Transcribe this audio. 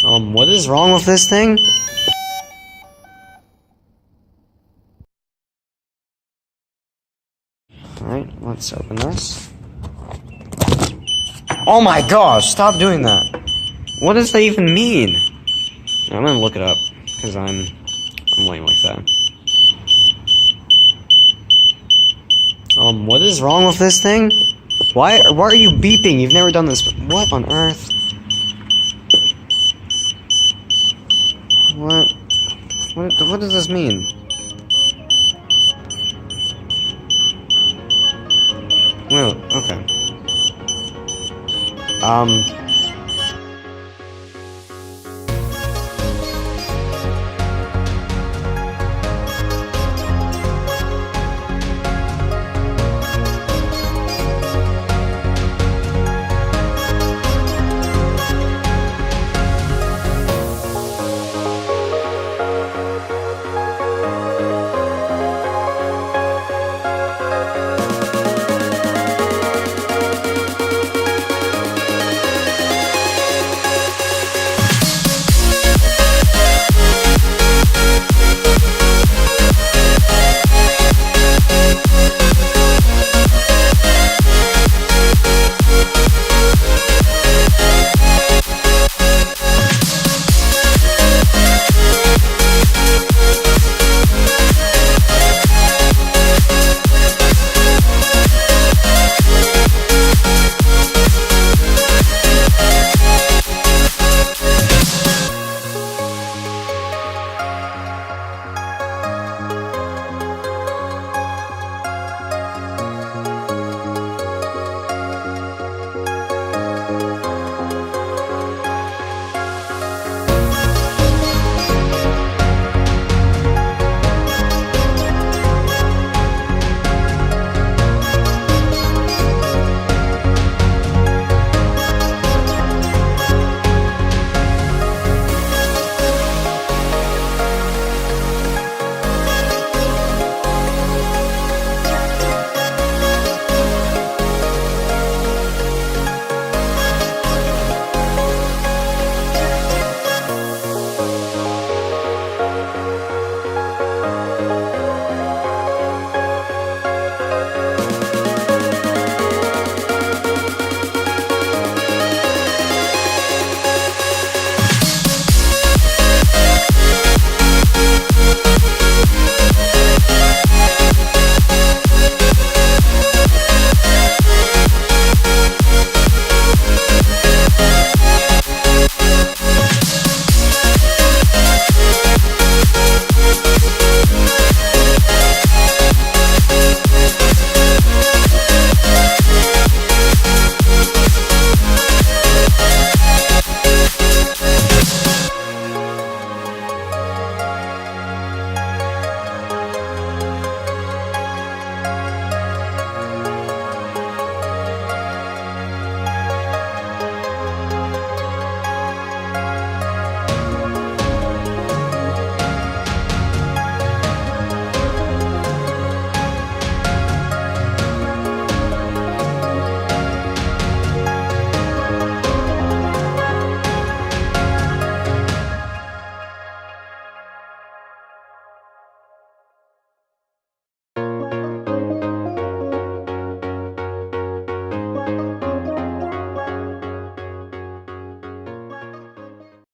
What is wrong with this thing? Alright, let's open this. Oh my gosh, stop doing that. What does that even mean? I'm gonna look it up, because I'm lame like that. What is wrong with this thing? Why are you beeping? You've never done this. What on earth? What does this mean? Well, okay.